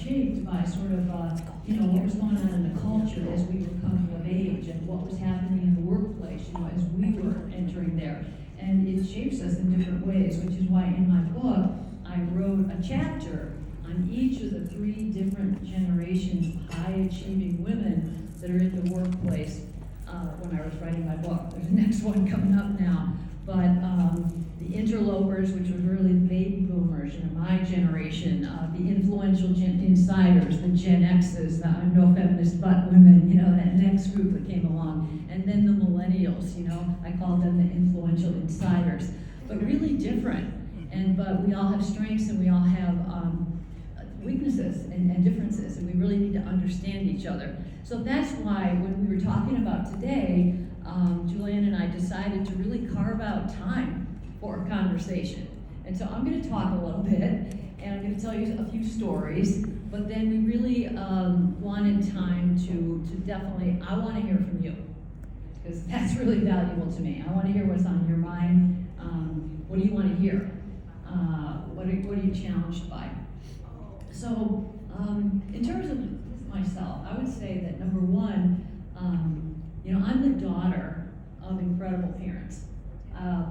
shaped by sort of, what was going on in the culture as we were coming of age and what was happening in the workplace, as we were entering there. And it shapes us in different ways, which is why in my book, I wrote a chapter on each of the 3 different generations of high-achieving women that are in the workplace when I was writing my book. There's the next one coming up now. But the interlopers, which was really the baby boomers, my generation, the influential insiders, the Gen X's, the I'm no feminist but women, that next group that came along. And then the millennials, I called them the influential insiders. But really different. But we all have strengths and we all have weaknesses and differences, and we really need to understand each other. So that's why when we were talking about today, Julianne and I decided to really carve out time for a conversation. And so I'm going to talk a little bit, and I'm going to tell you a few stories, but then we really wanted time to definitely, I want to hear from you, because that's really valuable to me. I want to hear what's on your mind. What do you want to hear? What are you challenged by? So, in terms of myself, I would say that number one, I'm the daughter of incredible parents.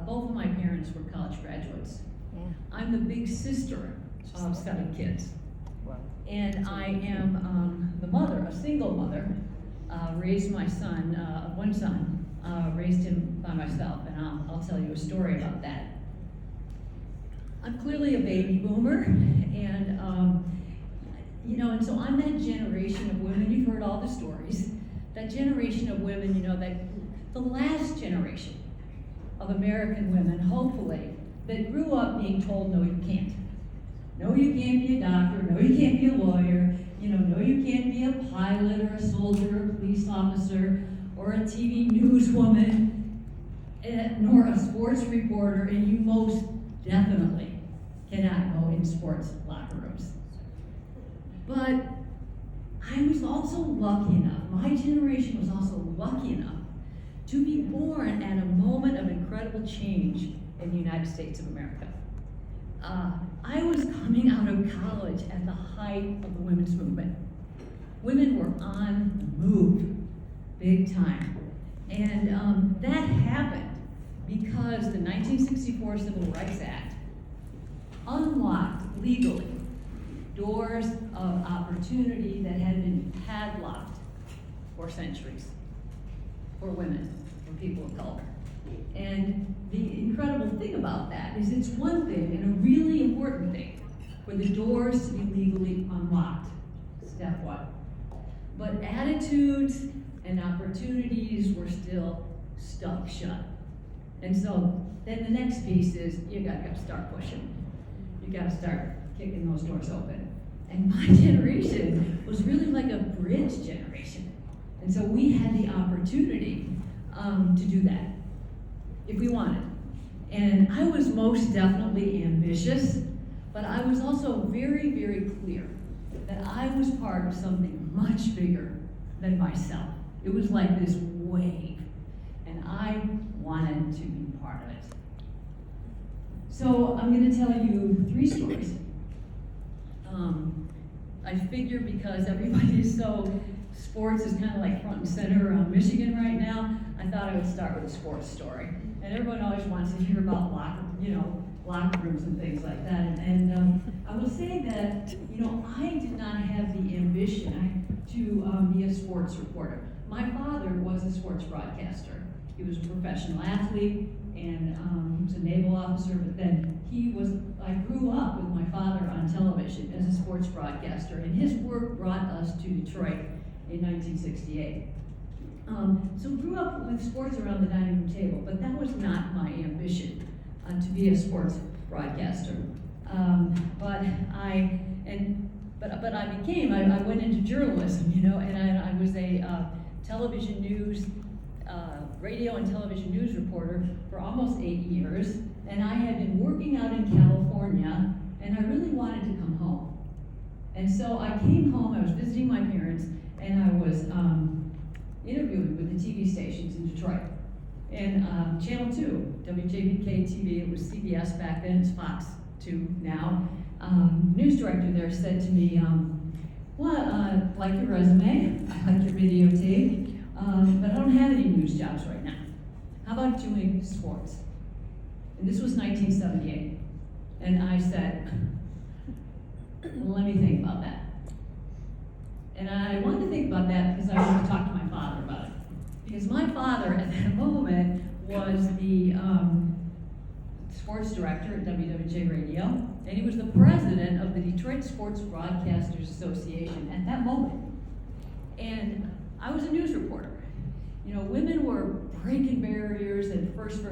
Both of my parents were college graduates. Yeah. I'm the big sister of 7 kids. Wow. And I am the mother, a single mother, raised my son, one son, raised him by myself, and I'll tell you a story about that. I'm clearly a baby boomer, and and so I'm that generation of women, you've heard all the stories, that generation of women, that the last generation of American women, hopefully, that grew up being told, no, you can't. No, you can't be a doctor, no, you can't be a lawyer, no, you can't be a pilot or a soldier or a police officer or a TV newswoman, nor a sports reporter, and you most definitely cannot go in sports locker rooms. But I was also lucky enough, my generation was also lucky enough to be born at a moment of incredible change in the United States of America. I was coming out of college at the height of the women's movement. Women were on the move, big time. And that happened because the 1964 Civil Rights Act unlocked legally doors of opportunity that had been padlocked for centuries for women, for people of color. And the incredible thing about that is it's one thing, and a really important thing, for the doors to be legally unlocked, step one. But attitudes and opportunities were still stuck shut. And so then the next piece is you gotta start pushing. You gotta start kicking those doors open. And my generation was really like a bridge generation. And so we had the opportunity to do that, if we wanted. And I was most definitely ambitious, but I was also very, very clear that I was part of something much bigger than myself. It was like this wave, and I wanted to be part of it. So I'm going to tell you 3 stories. I figure because everybody is sports is kind of like front and center around Michigan right now, I thought I would start with a sports story. And everyone always wants to hear about locker rooms and things like that. And I will say that, I did not have the ambition to be a sports reporter. My father was a sports broadcaster. He was a professional athlete, and he was a naval officer, but then I grew up with my father on television as a sports broadcaster, and his work brought us to Detroit in 1968. So grew up with sports around the dining room table, but that was not my ambition to be a sports broadcaster. But I went into journalism, and I was a television news, radio and television news reporter for almost 8 years, and I had been working out in California, and I really wanted to come home. And so I came home, I was visiting my parents, and I was interviewing with the TV stations in Detroit. And Channel 2, WJBK TV, it was CBS back then, it's Fox 2 now. News director there said to me, well, like your resume, I like your videotape, but I don't have any news jobs right now. How about doing sports? And this was 1978. And I said, well, let me think about that. And I wanted to think about that because I wanted to talk to my father about it. Because my father at that moment was the sports director at WWJ Radio, and he was the president of the Detroit Sports Broadcasters Association at that moment. And I was a news reporter. You know, women were breaking barriers and first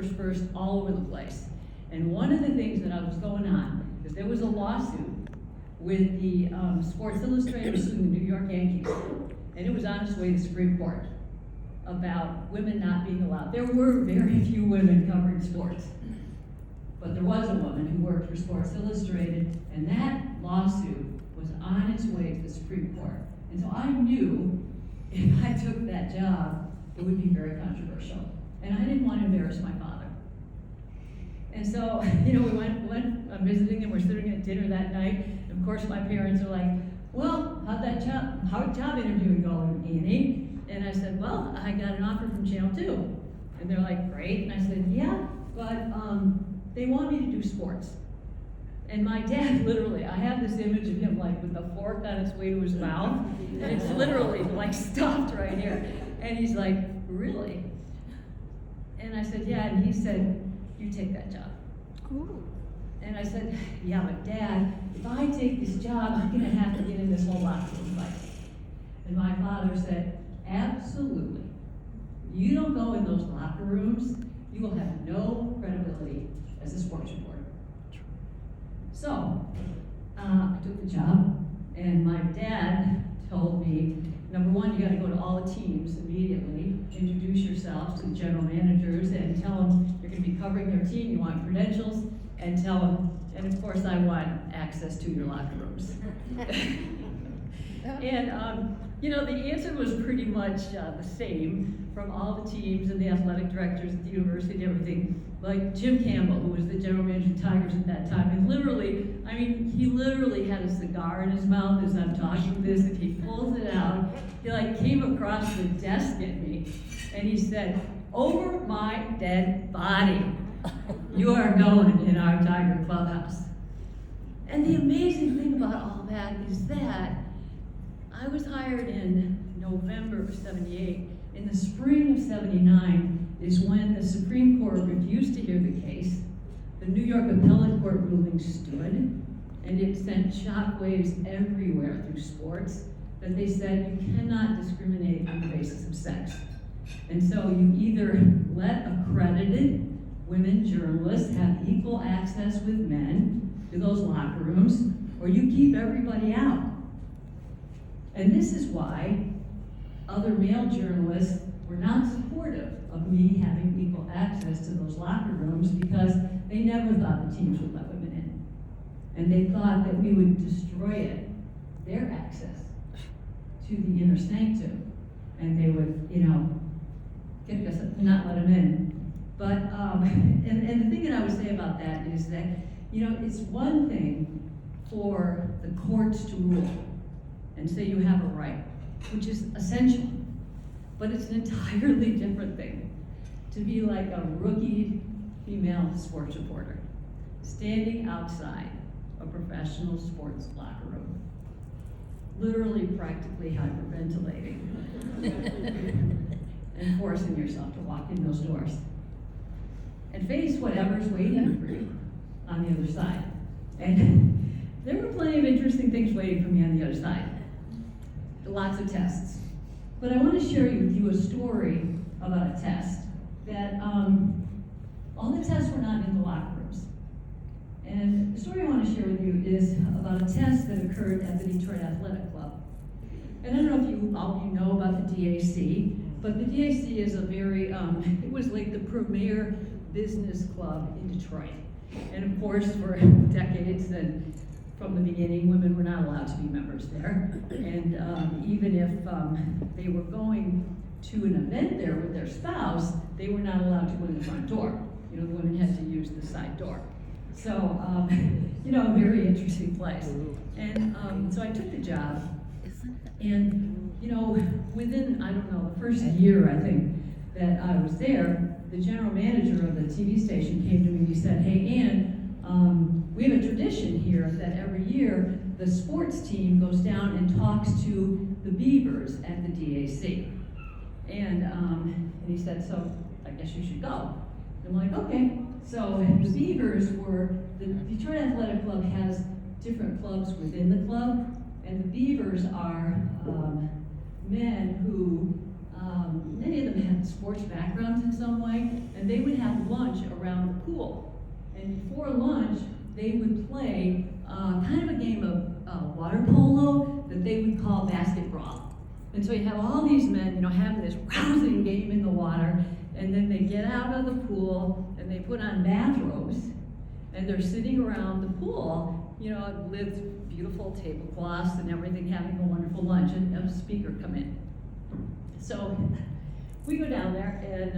all over the place. And one of the things that was going on is there was a lawsuit with the Sports Illustrated suing the New York Yankees, and it was on its way to the Supreme Court about women not being allowed. There were very few women covering sports, but there was a woman who worked for Sports Illustrated, and that lawsuit was on its way to the Supreme Court. And so I knew if I took that job, it would be very controversial. And I didn't want to embarrass my father. And so, you know, we went visiting them, we're sitting at dinner that night, and of course my parents are like, well, how'd job interview go, Annie? And I said, well, I got an offer from Channel 2. And they're like, great. And I said, yeah, but they want me to do sports. And my dad literally, I have this image of him like with the fork on its way to his mouth, and it's literally like stopped right here. And he's like, really? And I said, yeah, and he said, you take that job. Ooh. And I said, yeah, but Dad, if I take this job, I'm gonna have to get in this whole locker room fight. And my father said, absolutely. You don't go in those locker rooms, you will have no credibility as a sports reporter. So, I took the job, and my dad told me, number one, you gotta go to all the teams immediately, introduce yourself to the general managers, and tell them you're gonna be covering their team, you want credentials, and tell them, and of course I want access to your locker rooms. And, you know, the answer was pretty much the same from all the teams and the athletic directors at the university and everything. Like Jim Campbell, who was the general manager of the Tigers at that time, and literally, I mean, he literally had a cigar in his mouth as I'm talking this, and he pulls it out. He like came across the desk at me, and he said, over my dead body, you are going in our Tiger clubhouse. And the amazing thing about all that is that I was hired in November of '78. In the spring of '79 is when the Supreme Court refused to hear the case. The New York Appellate Court ruling stood, and it sent shockwaves everywhere through sports, that they said you cannot discriminate on the basis of sex. And so you either let accredited women journalists have equal access with men to those locker rooms, or you keep everybody out. And this is why other male journalists were not supportive of me having equal access to those locker rooms, because they never thought the teams would let women in. And they thought that we would destroy it, their access to the inner sanctum, and they would, you know, not let them in. But, and the thing that I would say about that is that, you know, it's one thing for the courts to rule and say you have a right, which is essential. But it's an entirely different thing to be like a rookie female sports reporter, standing outside a professional sports locker room, literally practically hyperventilating, and forcing yourself to walk in those doors and face whatever's waiting for you on the other side. And there were plenty of interesting things waiting for me on the other side. Lots of tests. But I want to share with you a story about a test that all the tests were not in the locker rooms. And the story I want to share with you is about a test that occurred at the Detroit Athletic Club. And I don't know if all of you know about the DAC, but the DAC is a very, it was like the premier business club in Detroit. And of course, for decades and from the beginning, women were not allowed to be members there. And even if they were going to an event there with their spouse, they were not allowed to go in the front door. You know, the women had to use the side door. So, you know, a very interesting place. And so I took the job, And, you know, within, I don't know, the first year, I think, that I was there, the general manager of the TV station came to me and he said, "Hey, Ann, we have a tradition here that every year the sports team goes down and talks to the Beavers at the DAC." And he said, "So I guess you should go." I'm like, "Okay." So the Beavers the Detroit Athletic Club has different clubs within the club, and the Beavers are men who, many of them had sports backgrounds in some way, and they would have lunch around the pool. And before lunch, they would play kind of a game of water polo that they would call basket brawl. And so you have all these men, you know, having this rousing game in the water, and then they get out of the pool and they put on bathrobes, and they're sitting around the pool, you know, with beautiful tablecloths and everything, having a wonderful lunch, and a speaker come in. So we go down there, and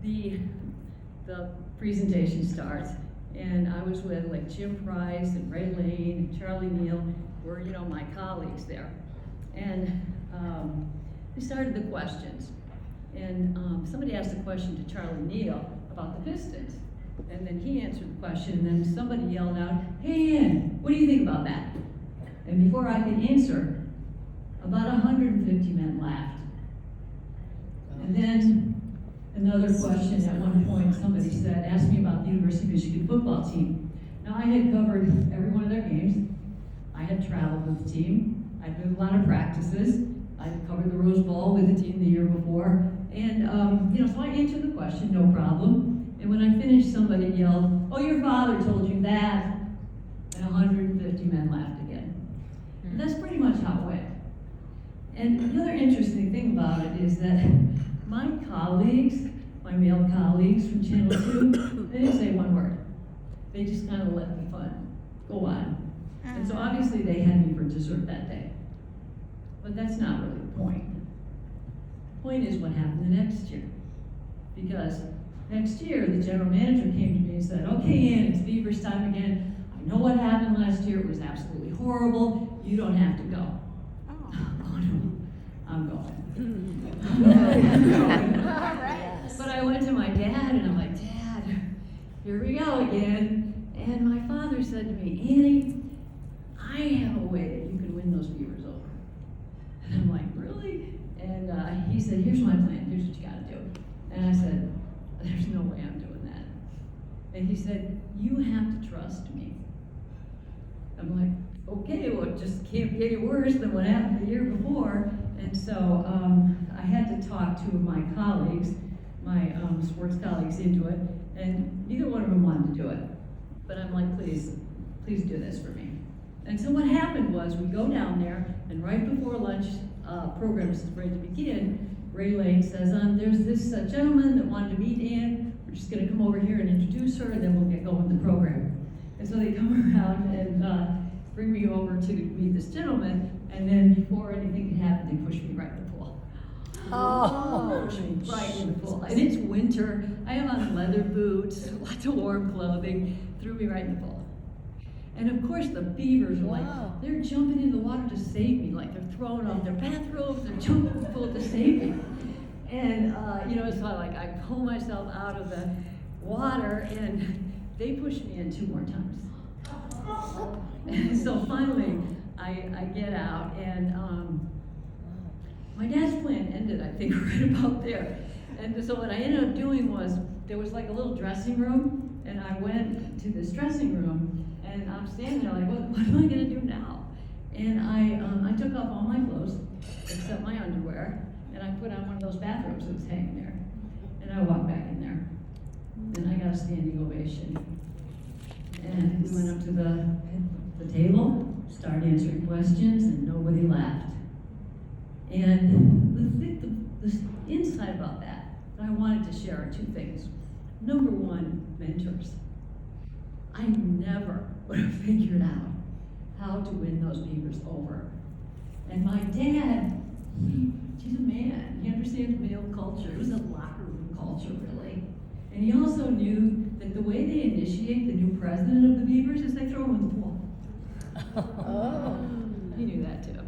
the presentation starts, and I was with like Jim Price and Ray Lane and Charlie Neal, were, you know, my colleagues there. And we started the questions, and somebody asked a question to Charlie Neal about the Pistons, and then he answered the question, and then somebody yelled out, "Hey, Ann, what do you think about that?" And before I could answer, about 150 men laughed. And then another question at one point, somebody said, asked me about the University of Michigan football team. Now, I had covered every one of their games. I had traveled with the team. I'd been to a lot of practices. I'd covered the Rose Bowl with the team the year before. And, you know, so I answered the question, no problem. And when I finished, somebody yelled, "Oh, your father told you that." And 150 men laughed again. And that's pretty much how it went. And another interesting thing about it is that my colleagues, my male colleagues from Channel 2, they didn't say one word. They just kind of let the fun go on. And so obviously they had me for dessert that day. But that's not really the point. The point is what happened the next year. Because next year, the general manager came to me and said, "Okay, Ann, it's Beavers time again. I know what happened last year. It was absolutely horrible. You don't have to go." Oh no, I'm going. But I went to my dad and I'm like, "Dad, here we go again." And my father said to me, "Annie, I have a way that you can win those Beavers over." And I'm like, "Really?" And he said, "Here's my plan. Here's what you got to do." And I said, "There's no way I'm doing that." And he said, "You have to trust me." I'm like, "Okay, well, it just can't get any worse than what happened the year before." And so I had to talk two of my colleagues, my sports colleagues, into it, and neither one of them wanted to do it. But I'm like, please do this for me. And so what happened was we go down there, and right before lunch program is ready to begin, Ray Lane says, "There's this gentleman that wanted to meet Ann. We're just going to come over here and introduce her, and then we'll get going with the program." And so they come around and bring me over to meet this gentleman, and then before anything can happen, they push me right in the pool. Oh, Push me right in the pool. And it's winter. I have on leather boots, lots of warm clothing. Threw me right in the pool. And of course, the Beavers are like, they're jumping in the water to save me. Like they're throwing off their bathrobes, they're jumping in the pool to save me. And you know, so I pull myself out of the water, and they push me in 2 more times. And so finally, I get out, and my dad's plan ended, I think, right about there. And so what I ended up doing was, there was like a little dressing room, and I went to this dressing room, and I'm standing there like, what am I gonna do now? And I took off all my clothes, except my underwear, and I put on one of those bathrobes that was hanging there. And I walked back in there, and I got a standing ovation. And we went up to the table, started answering questions, and nobody laughed. And the insight about that I wanted to share are 2 things. Number 1, mentors. I never would have figured out how to win those Beavers over. And my dad, he's a man. He understands male culture. It was a locker room culture, really. And he also knew that the way they initiate the new president of the Beavers is they throw him in the pool. Oh. He knew that too.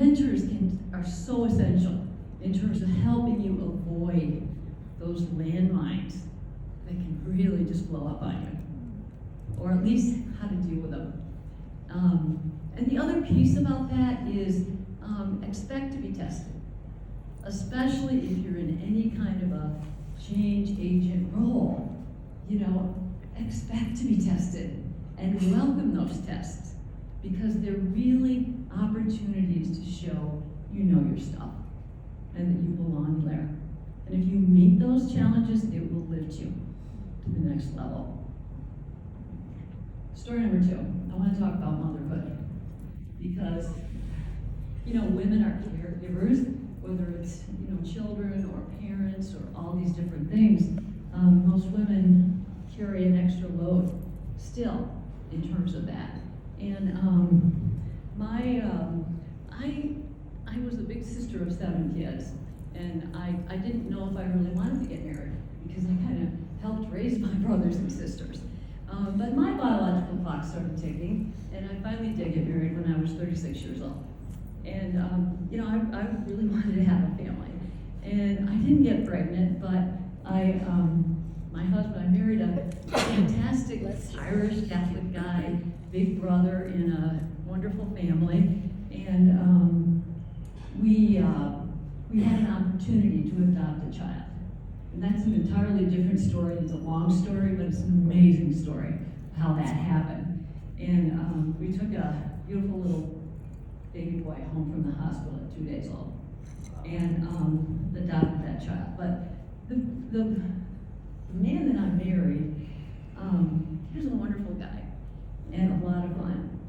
mentors are so essential in terms of helping you avoid those landmines that can really just blow up on you, or at least how to deal with them. And the other piece about that is expect to be tested, especially if you're in any kind of a change agent role. Expect to be tested and welcome those tests, because they're really opportunities to show you know your stuff and that you belong there. And if you meet those challenges, it will lift you to the next level. Story number 2, I want to talk about motherhood, because women are caregivers, whether it's children or parents or all these different things. Most women carry an extra load still in terms of that. And I was the big sister of 7 kids, and I didn't know if I really wanted to get married, because I kind of helped raise my brothers and sisters. But my biological clock started ticking, and I finally did get married when I was 36 years old. And I really wanted to have a family, and I didn't get pregnant, but my husband, I married a fantastic Irish Catholic guy, big brother in a wonderful family, and we had an opportunity to adopt a child. And that's an entirely different story. It's a long story, but it's an amazing story of how that happened. And we took a beautiful little baby boy home from the hospital at 2 days old, and adopted that child. But the man that I married, he was a wonderful guy and a lot of fun.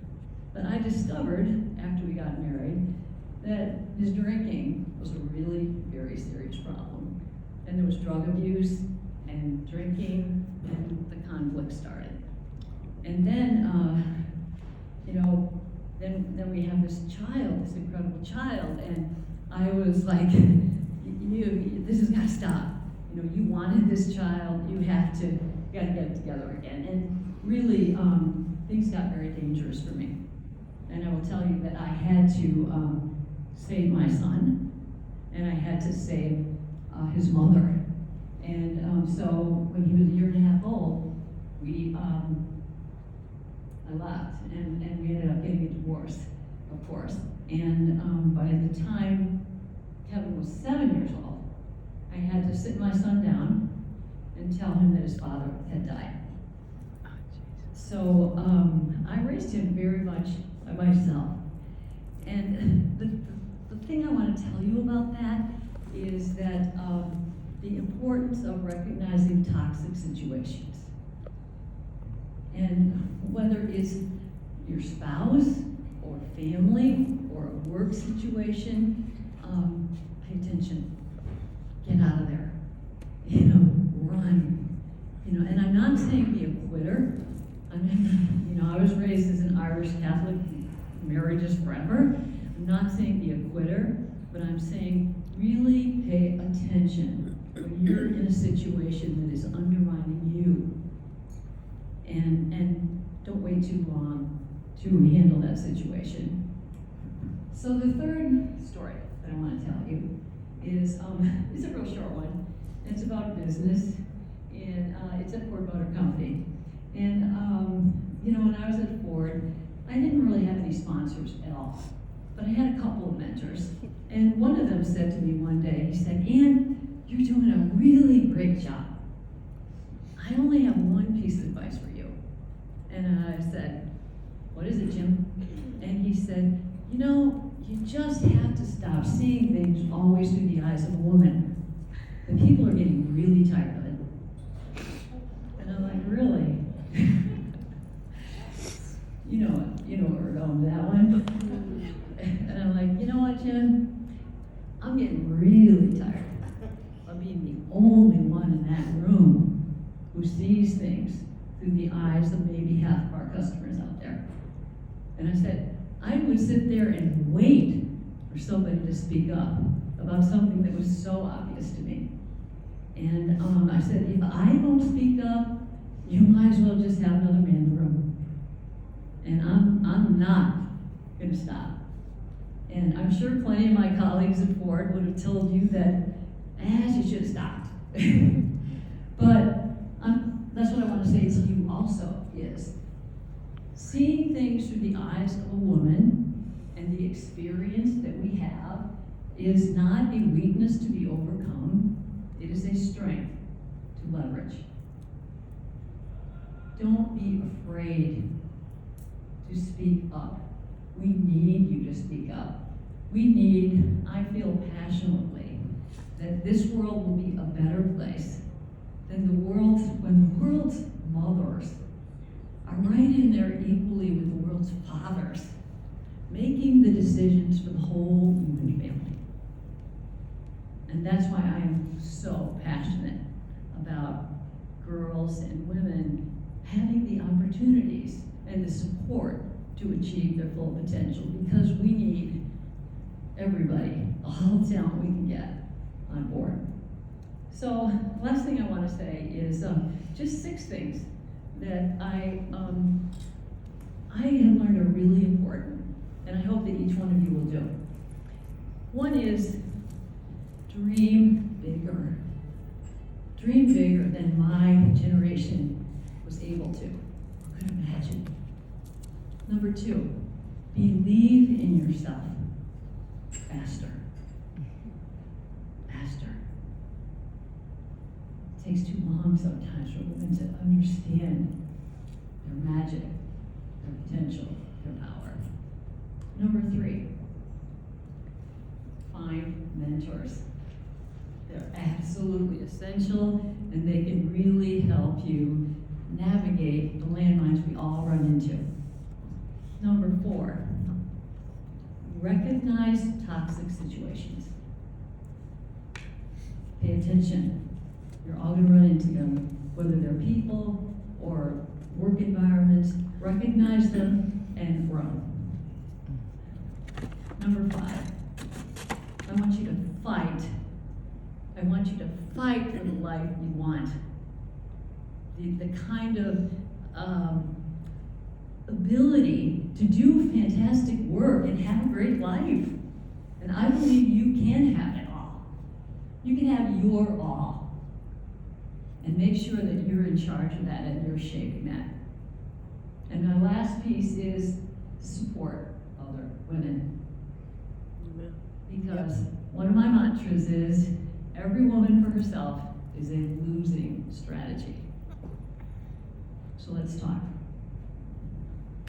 But I discovered after we got married that his drinking was a really very serious problem. And there was drug abuse and drinking, and the conflict started. And then, then we have this child, this incredible child, and I was like, this has got to stop. You wanted this child, you got to get it together again. And really, things got very dangerous for me. And I will tell you that I had to save my son, and I had to save his mother. And so when he was 1.5 years old, I left, and we ended up getting a divorce, of course. And by the time Kevin was 7 years old, I had to sit my son down and tell him that his father had died. So I raised him very much by myself. And the thing I want to tell you about that is that the importance of recognizing toxic situations. And whether it's your spouse or family or a work situation, pay attention. Get out of there. Run. And I'm not saying be a quitter. I was raised as an Irish Catholic, marriages forever. I'm not saying be a quitter, but I'm saying really pay attention when you're in a situation that is undermining you. And don't wait too long to handle that situation. So the third story that I want to tell you is it's a real short one. It's about business, and it's at Ford Motor Company. And when I was at Ford, I didn't really have any sponsors at all, but I had a couple of mentors. And one of them said to me one day, he said, "Anne, you're doing a really great job. I only have one piece of advice for you." And I said, "What is it, Jim?" And he said, you just have to stop seeing things always through the eyes of a woman. The people are getting really tired of it. And I'm like, really? you know where we're going with that one. And I'm like, you know what, Jim? I'm getting really tired of being the only one in that room who sees things through the eyes of maybe half of our customers out there. And I said, I would sit there and wait for somebody to speak up about something that was so obvious to me. And I said, if I don't speak up, you might as well just have another man in the room. And I'm not going to stop. And I'm sure plenty of my colleagues at Ford would have told you that, she should have stopped. But that's what I want to say to you also is, seeing things through the eyes of a woman and the experience that we have is not a weakness to be overcome. It is a strength to leverage. Don't be afraid to speak up. We need you to speak up. We need, I feel passionately, that this world will be a better place than when the world's mothers are right in there equally with the world's fathers, making the decisions for the whole human family. And that's why I am so passionate about girls and women having the opportunities and the support to achieve their full potential, because we need everybody, all the talent we can get on board. So, last thing I want to say is just 6 things that I have learned are really important, and I hope that each one of you will do. One is dream bigger. Dream bigger than my generation was able to. Who could imagine? Number 2, believe in yourself. Faster. Faster. It takes too long sometimes for women to understand their magic, their potential, their power. Number 3, find mentors. They're absolutely essential, and they can really help you navigate the landmines we all run into. Number 4, recognize toxic situations. Pay attention. You're all going to run into them, whether they're people or work environments. Recognize them and grow. Number 5, I want you to fight. I want you to fight for the life you want. The kind of ability to do fantastic work and have a great life. And I believe you can have it all. You can have your all. And make sure that you're in charge of that and you're shaping that. And my last piece is support other women. Amen. Because one of my mantras is, every woman for herself is a losing strategy. So let's talk.